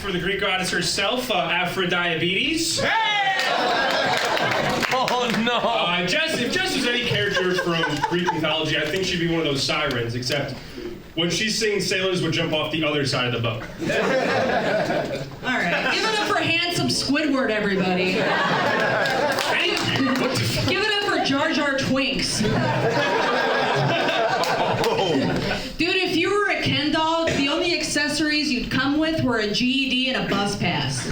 for the Greek goddess herself, Aphrodite. Hey! Oh no! If Jess was any character from Greek mythology, I think she'd be one of those sirens, except when she sings, sailors would jump off the other side of the boat. All right, give it up for handsome Squidward, everybody. Thank you. What the fuck? Give it up for Jar Jar Twinks. Dude, if you were a Ken doll, the only accessories you'd come with were a GED and a bus pass.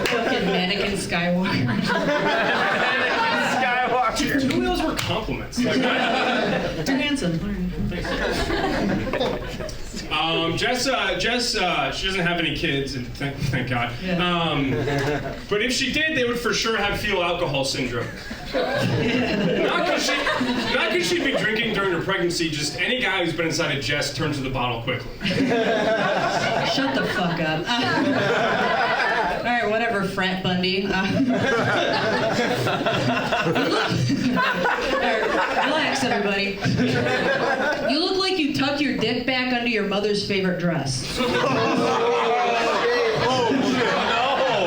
Fucking mannequin Skywalker. Who else were compliments? Like, You're handsome. Jess, she doesn't have any kids, and thank God. Yeah. But if she did, they would for sure have fetal alcohol syndrome. Not because she'd be drinking during her pregnancy, just any guy who's been inside of Jess turns to the bottle quickly. Shut the fuck up. All right, whatever, Frat Bundy. Relax, everybody. You look like you tucked your dick back under your mother's favorite dress.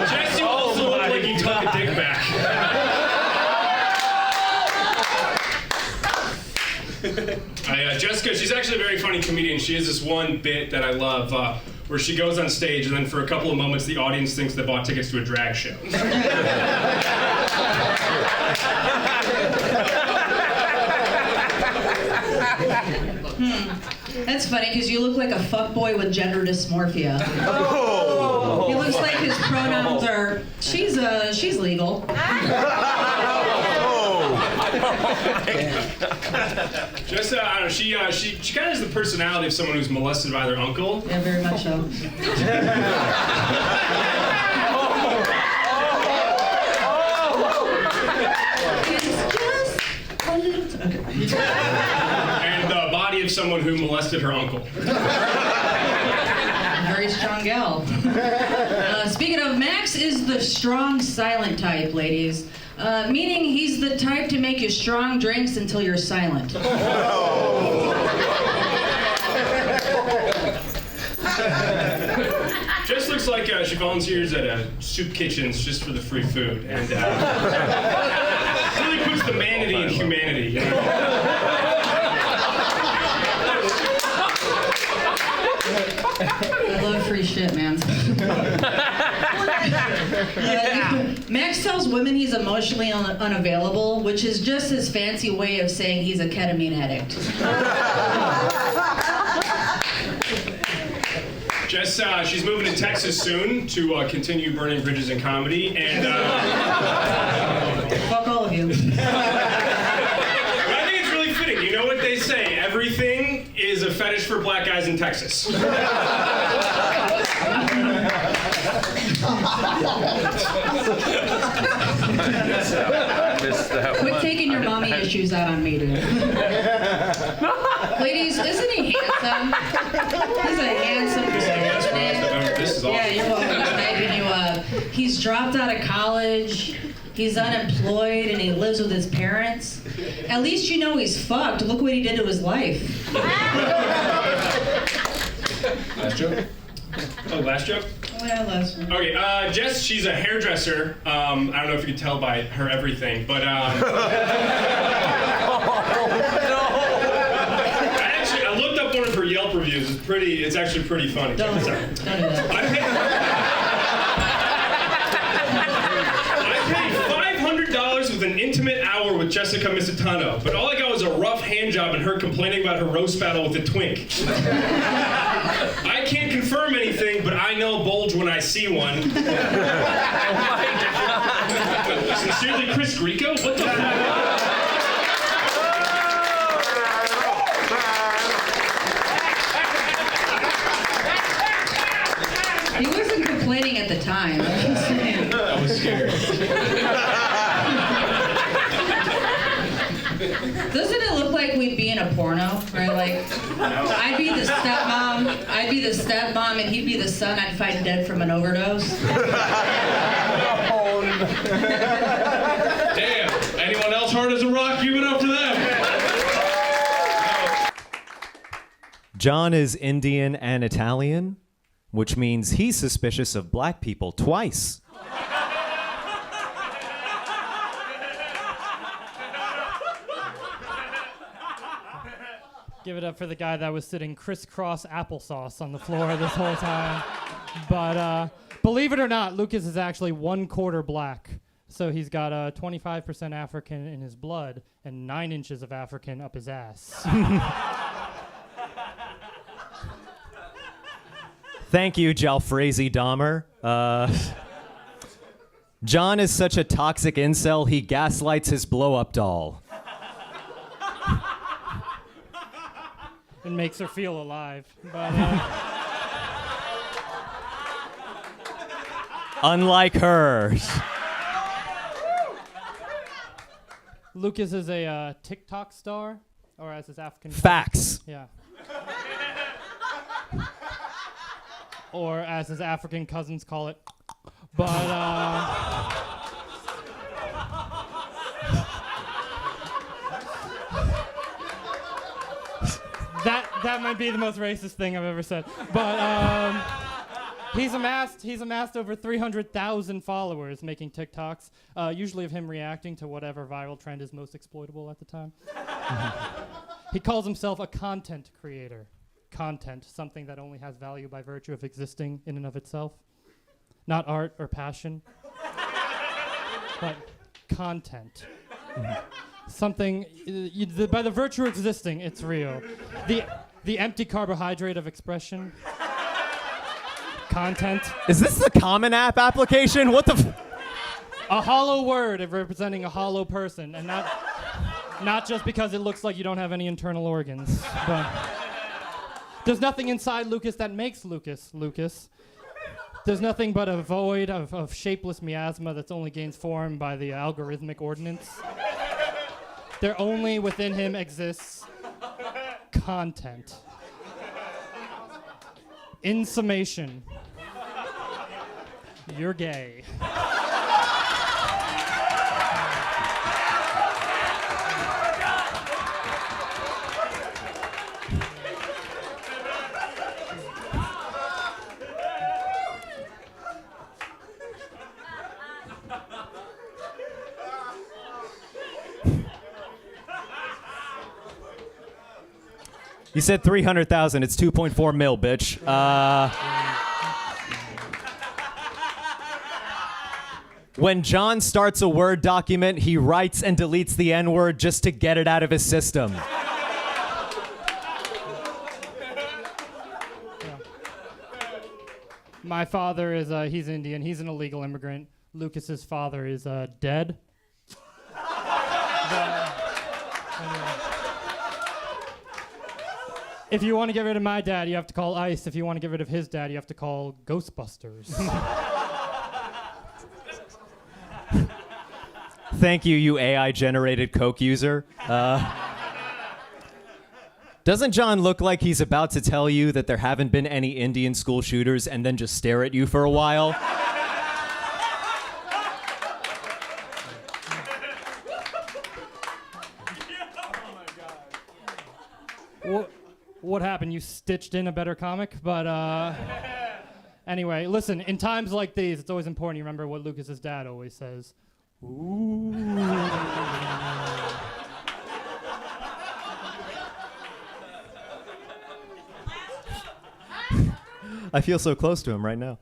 Jess, you also look like you tucked a dick back. Jessica, she's actually a very funny comedian. She has this one bit that I love, where she goes on stage and then for a couple of moments the audience thinks they bought tickets to a drag show. That's funny because you look like a fuckboy with gender dysmorphia. Oh. He looks like his pronouns are she's legal. Just, I don't know, she kind of has the personality of someone who's molested by their uncle. Yeah, very much so. It's just a little... Okay. And the body of someone who molested her uncle. Very strong gal. Speaking of, Max is the strong silent type, ladies. Meaning he's the type to make you strong drinks until you're silent. Just looks like she volunteers at soup kitchens just for the free food, and really puts the manity in humanity. You know? I love free shit, man. Max tells women he's emotionally unavailable, which is just his fancy way of saying he's a ketamine addict. Jess, she's moving to Texas soon to continue burning bridges in comedy, and fuck all of you. But I think it's really fitting. You know what they say? Everything is a fetish for black guys in Texas. Quit taking your mommy issues out on me, dude. Ladies, isn't he handsome? He's a handsome man. This is awesome. Yeah, you're welcome. He's dropped out of college. He's unemployed and he lives with his parents. At least you know he's fucked. Look what he did to his life. Last joke? Oh, last joke? Oh, yeah, last one. Okay, Jess, she's a hairdresser. I don't know if you can tell by her everything, but I looked up one of her Yelp reviews. It's actually pretty funny. Don't do that. I paid $500 with an intimate hour with Jessica Misitano, but all I got was a rough hand job and her complaining about her roast battle with a twink. I can't confirm anything, but I know bulge when I see one. Oh my God. Sincerely, Chris Grieco? What the fuck? He wasn't complaining at the time. I was scared. Doesn't it look like we'd be in a porno? Right? Like, I'd be the stepmom, and he'd be the son I'd find dead from an overdose. Damn. Anyone else hard as a rock? Give it up for them. John is Indian and Italian, which means he's suspicious of black people twice. Give it up for the guy that was sitting crisscross applesauce on the floor this whole time. But believe it or not, Lucas is actually 1/4 black. So he's got 25% African in his blood and 9 inches of African up his ass. Thank you, Jalfrezi Dahmer. John is such a toxic incel, he gaslights his blow-up doll. It makes her feel alive. But, Unlike hers. Lucas is a TikTok star, or as his African... Facts. Yeah. Or as his African cousins call it. But, that might be the most racist thing I've ever said. But, he's amassed over 300,000 followers making TikToks, usually of him reacting to whatever viral trend is most exploitable at the time. He calls himself a content creator. Content, something that only has value by virtue of existing in and of itself. Not art or passion, but content. Something, by the virtue of existing, it's real. The empty carbohydrate of expression. Content. Is this the Common App application? What the A hollow word of representing a hollow person, and not just because it looks like you don't have any internal organs, but there's nothing inside Lucas that makes Lucas Lucas. There's nothing but a void of shapeless miasma that's only gains form by the algorithmic ordinance. There only within him exists content. In summation, you're gay. You said 300,000. It's 2.4 mil, bitch. When John starts a Word document, he writes and deletes the N-word just to get it out of his system. My father is, he's Indian. He's an illegal immigrant. Lucas's father is dead. If you want to get rid of my dad, you have to call ICE. If you want to get rid of his dad, you have to call Ghostbusters. Thank you, you AI-generated Coke user. Doesn't John look like he's about to tell you that there haven't been any Indian school shooters and then just stare at you for a while? What happened? You stitched in a better comic? But anyway, listen, in times like these, it's always important you remember what Lucas's dad always says. Ooh. I feel so close to him right now.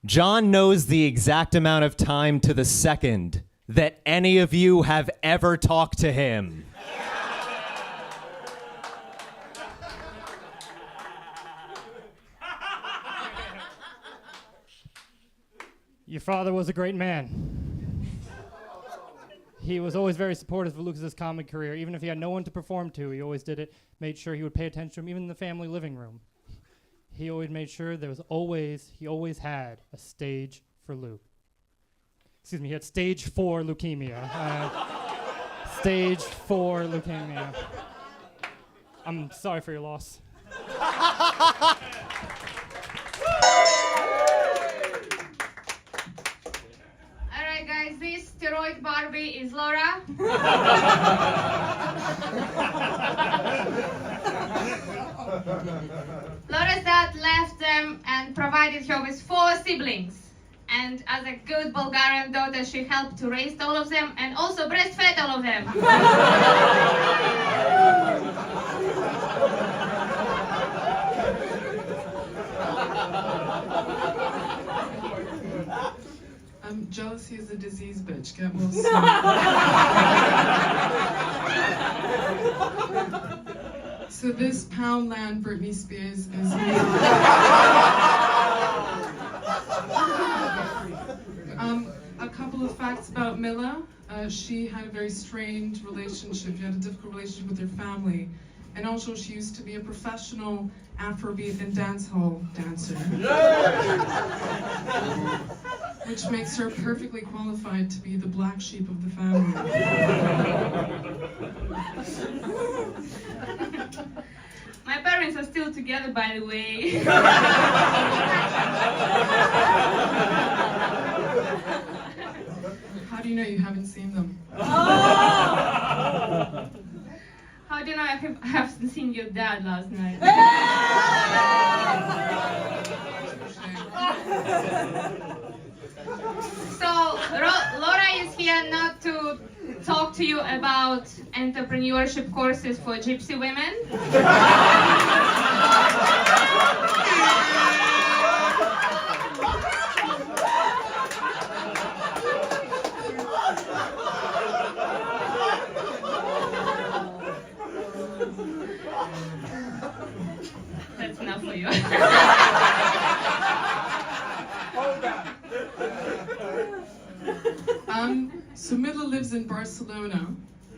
John knows the exact amount of time to the second that any of you have ever talked to him. Your father was a great man. He was always very supportive of Lucas's comic career. Even if he had no one to perform to, he always did it, made sure he would pay attention to him, even in the family living room. He always made sure he always had a stage for Luke. Excuse me, he had stage 4 leukemia. Stage 4 leukemia. I'm sorry for your loss. Alright guys, this steroid Barbie is Laura. helped to raise all of them and also breastfed all of them. Jealousy is a disease, bitch. Get well soon. So this Poundland Britney Spears is a couple of facts about Mila. She had a very strained relationship. She had a difficult relationship with her family. And also she used to be a professional Afrobeat and dancehall dancer. Which makes her perfectly qualified to be the black sheep of the family. My parents are still together, by the way. How do you know you haven't seen them? How do you know I haven't seen your dad last night? So, Laura is here not to talk to you about entrepreneurship courses for gypsy women. That's enough for you. So Mila lives in Barcelona,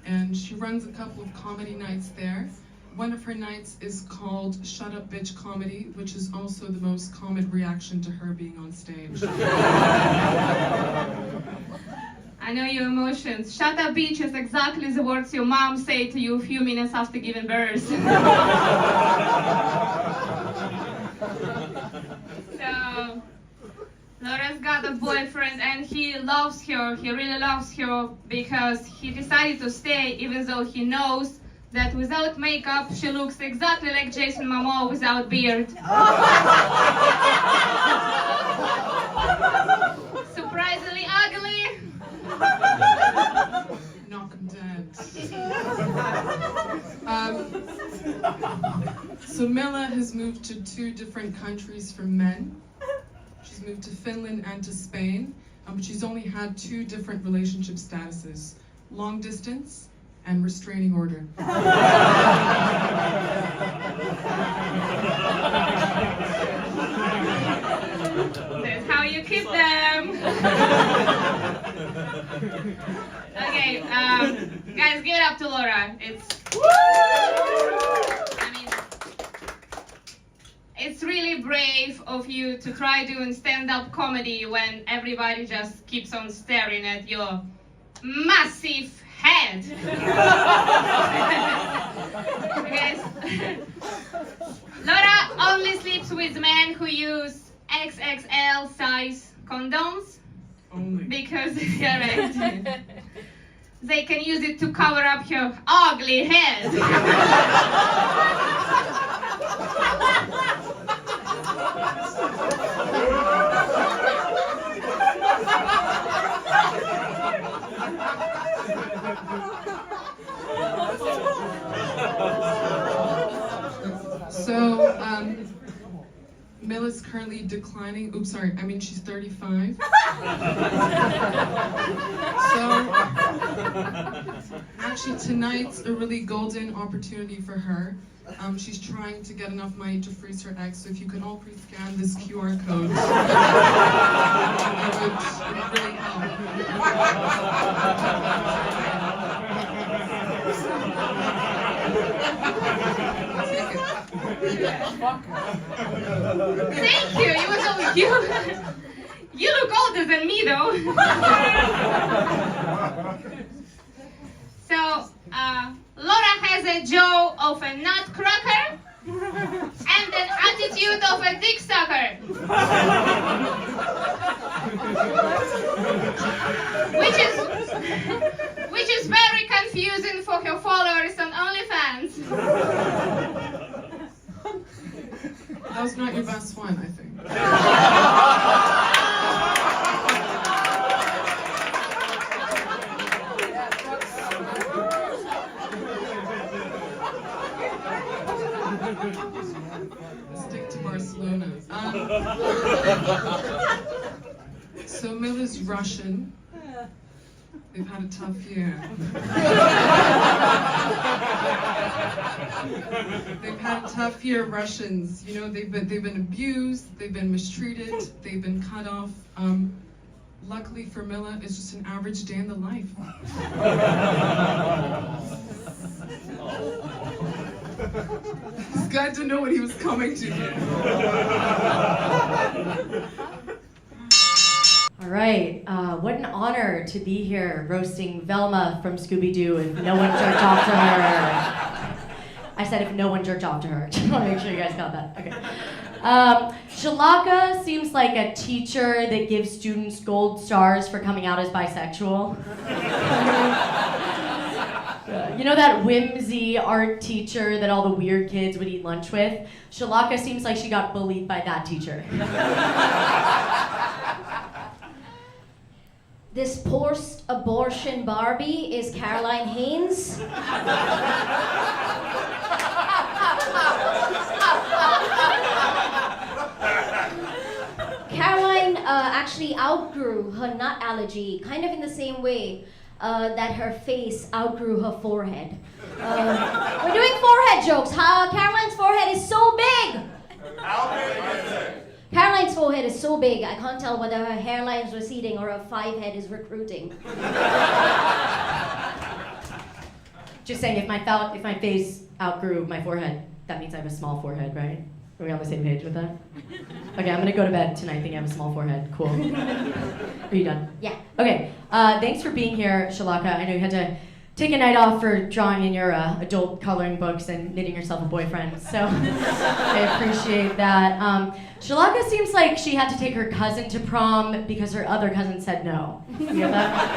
and she runs a couple of comedy nights there. One of her nights is called Shut Up Bitch Comedy, which is also the most common reaction to her being on stage. I know your emotions. Shut up, bitch is exactly the words your mom said to you a few minutes after giving birth. So, Laura's got a boyfriend and he loves her. He really loves her because he decided to stay even though he knows that without makeup she looks exactly like Jason Momoa without beard. Surprisingly ugly. Knock 'em dead. So Mila has moved to 2 different countries for men. She's moved to Finland and to Spain, but she's only had 2 different relationship statuses: long distance and restraining order. That's how you keep them. Okay, guys, give it up to Laura. It's really brave of you to try doing stand-up comedy when everybody just keeps on staring at your massive head. Because Laura only sleeps with men who use XXL size condoms. Only. Because yeah, right. They can use it to cover up your ugly head. So, Mila's currently declining. Oops, sorry. I mean, she's 35. So, actually, tonight's a really golden opportunity for her. She's trying to get enough money to freeze her eggs. So, if you can all please scan this QR code, it would really help. Thank you. You look older than me, though. So, Laura has a jaw of a nutcracker and an attitude of a dick sucker. Which is very confusing for her followers on OnlyFans. That was not your best one, I think. Stick to Barcelona. So Mila's Russian. They've had a tough year. They've had a tough year, Russians. You know, they've been abused, they've been mistreated, they've been cut off. Luckily for Mila, it's just an average day in the life. This guy didn't know what he was coming to. All right, what an honor to be here roasting Velma from Scooby-Doo if no one jerked off to her. I said if no one jerked off to her. Just want to make sure you guys got that. Okay. Shalaka seems like a teacher that gives students gold stars for coming out as bisexual. You know that whimsy art teacher that all the weird kids would eat lunch with? Shalaka seems like she got bullied by that teacher. This post-abortion Barbie is Caroline Haynes. Caroline actually outgrew her nut allergy, kind of in the same way that her face outgrew her forehead. We're doing forehead jokes. Caroline's forehead is so big. Caroline's forehead is so big, I can't tell whether her hairline is receding or her five-head is recruiting. Just saying, if my face outgrew my forehead, that means I have a small forehead, right? Are we on the same page with that? Okay, I'm gonna go to bed tonight thinking I have a small forehead. Cool. Are you done? Yeah. Okay, thanks for being here, Shalaka. I know you had to take a night off for drawing in your adult coloring books and knitting yourself a boyfriend, so I appreciate that. Shalaka seems like she had to take her cousin to prom because her other cousin said no. You get that?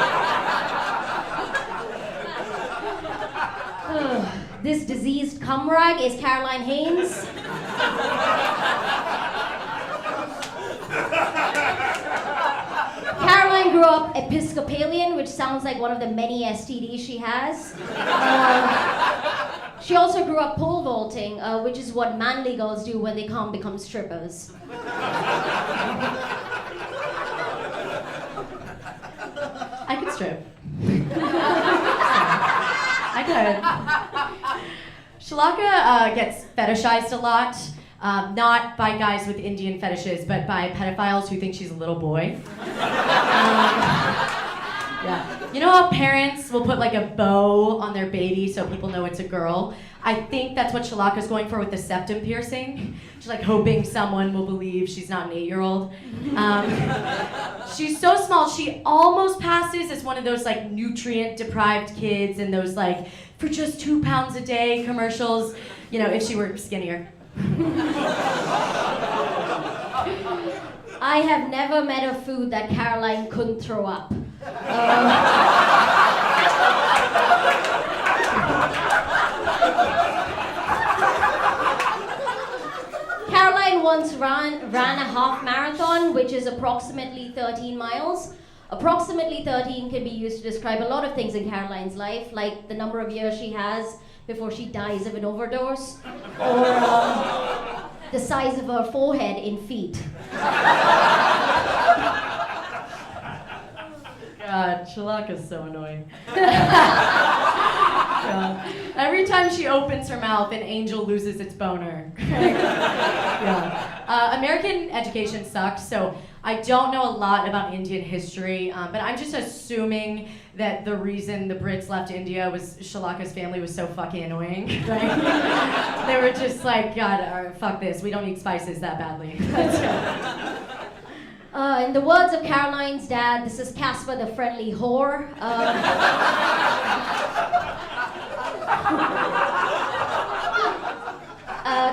This diseased cum rag is Caroline Haynes. Caroline grew up Episcopalian, which sounds like one of the many STDs she has. She also grew up pole vaulting, which is what manly girls do when they can't become strippers. I could strip. I could. Shalaka gets fetishized a lot, not by guys with Indian fetishes, but by pedophiles who think she's a little boy. Yeah. You know how parents will put like a bow on their baby so people know it's a girl? I think that's what Shalaka's going for with the septum piercing. She's like hoping someone will believe she's not an 8-year-old. She's so small, she almost passes as one of those like nutrient-deprived kids in those like, for just 2 pounds a day commercials, you know, if she were skinnier. I have never met a food that Caroline couldn't throw up. Caroline once ran a half marathon, which is approximately 13 miles. Approximately 13 can be used to describe a lot of things in Caroline's life, like the number of years she has before she dies of an overdose, or the size of her forehead in feet. God, Shalaka's so annoying. Yeah. Every time she opens her mouth, an angel loses its boner. Yeah. American education sucks, so I don't know a lot about Indian history, but I'm just assuming that the reason the Brits left India was Shalaka's family was so fucking annoying. Right? They were just like, God, fuck this, we don't need spices that badly. Let's go. In the words of Caroline's dad, this is Casper the Friendly Whore.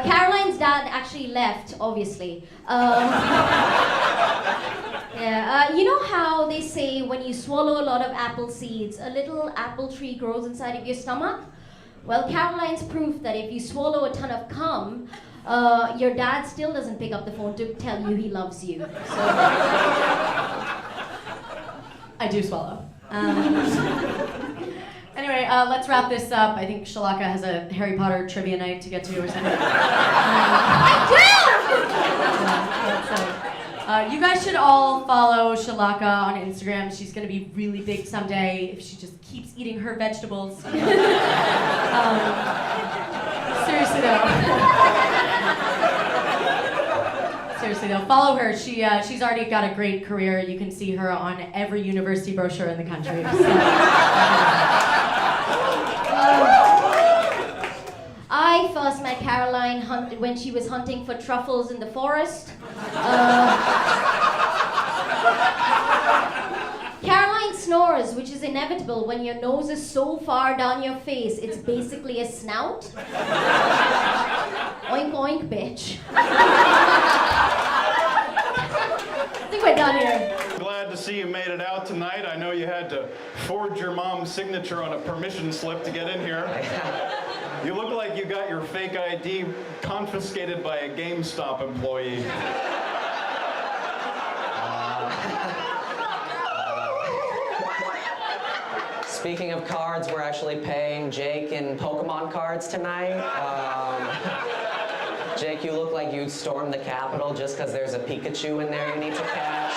Caroline's dad actually left, obviously. You know how they say when you swallow a lot of apple seeds, a little apple tree grows inside of your stomach? Well, Caroline's proof that if you swallow a ton of cum, your dad still doesn't pick up the phone to tell you he loves you. So. I do swallow. And Anyway, let's wrap this up. I think Shalaka has a Harry Potter trivia night to get to or something. You guys should all follow Shalaka on Instagram. She's gonna be really big someday if she just keeps eating her vegetables. Seriously though, follow her. She's already got a great career. You can see her on every university brochure in the country. I first met Caroline when she was hunting for truffles in the forest. Caroline snores, which is inevitable when your nose is so far down your face, it's basically a snout. Oink oink, bitch. I think we're done here. Glad to see you made it out tonight. I know you had to forge your mom's signature on a permission slip to get in here. You look like you got your fake ID confiscated by a GameStop employee. Speaking of cards, we're actually paying Jake in Pokemon cards tonight. Jake, you look like you'd storm the Capitol just because there's a Pikachu in there you need to catch.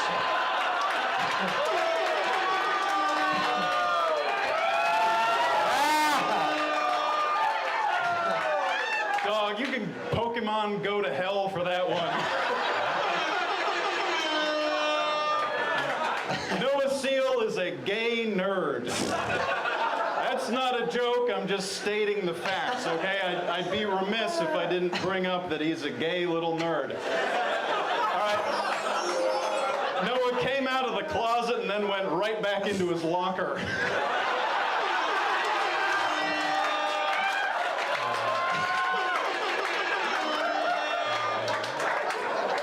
Dog, you can Pokemon go to hell for that one. Noah Seal is a gay nerd. That's not a joke, I'm just stating the facts, okay? I'd be remiss if I didn't bring up that he's a gay little nerd. All right. Noah came out of the closet and then went right back into his locker.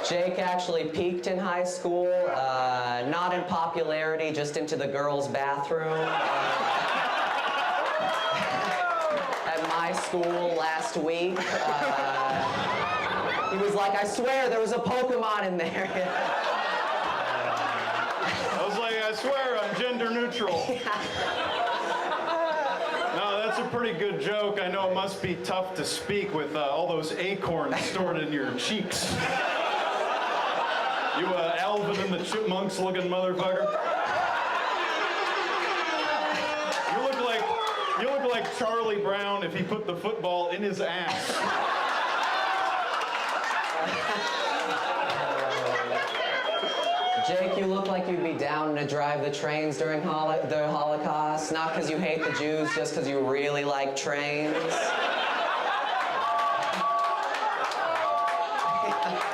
Jake actually peaked in high school, not in popularity, just into the girls' bathroom. At my school last week, he was like, I swear there was a Pokemon in there. I was like, I swear I'm gender neutral. No, that's a pretty good joke. I know it must be tough to speak with all those acorns stored in your cheeks. You Alvin and the Chipmunks looking motherfucker. You look like Charlie Brown if he put the football in his ass. Jake, you look like you'd be down to drive the trains during the Holocaust, not because you hate the Jews, just because you really like trains.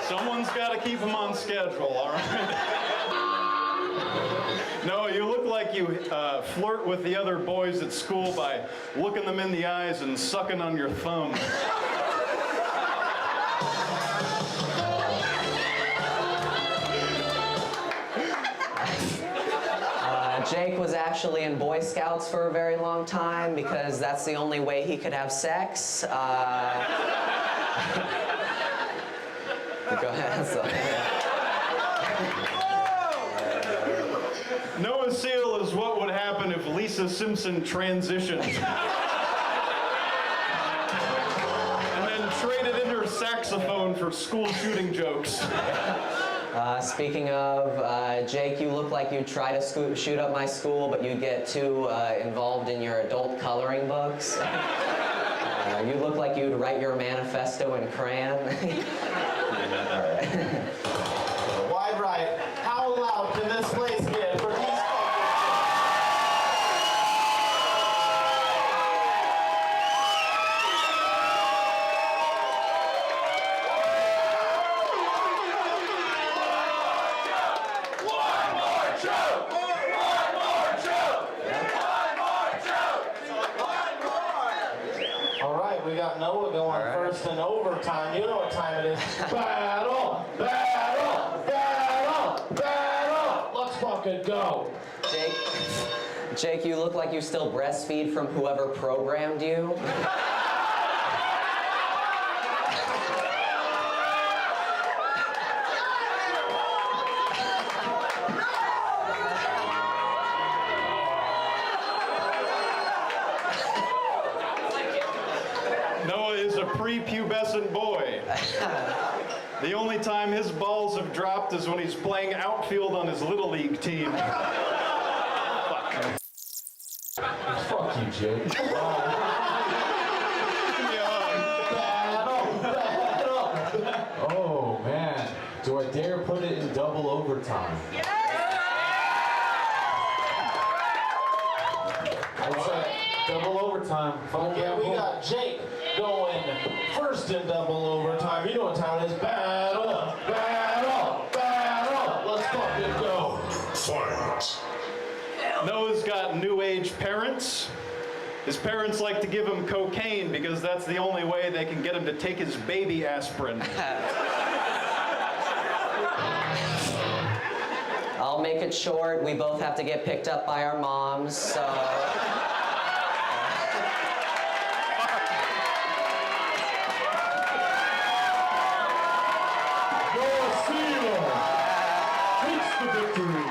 Someone's got to keep them on schedule, all right? No, you look like you flirt with the other boys at school by looking them in the eyes and sucking on your thumb. Jake was actually in Boy Scouts for a very long time because that's the only way he could have sex. Go ahead. Noah Seal is what would happen if Lisa Simpson transitioned. And then traded in her saxophone for school shooting jokes. Speaking of, Jake, you look like you'd try to shoot up my school, but you'd get too involved in your adult coloring books. You look like you'd write your manifesto in crayon. Wide right. How loud can this place get for these fuckers? One more joke! One more joke! One more joke! One more! All right, we got Noah going first in overtime. You know what time it is. Battle! Battle! Battle! Battle! Let's fucking go. Jake, you look like you still breastfeed from whoever programmed you. a prepubescent boy. The only time his balls have dropped is when he's playing outfield on his Little League team. Fuck you, Jake. Oh, man. Do I dare put it in double overtime? I'd say double overtime. Fuck yeah, we got Jake going first in double overtime. You know what time it is. Battle, battle, battle. Let's fucking go. Fight. Noah's got new age parents. His parents like to give him cocaine because that's the only way they can get him to take his baby aspirin. I'll make it short. We both have to get picked up by our moms, so... Noah Seal takes the victory.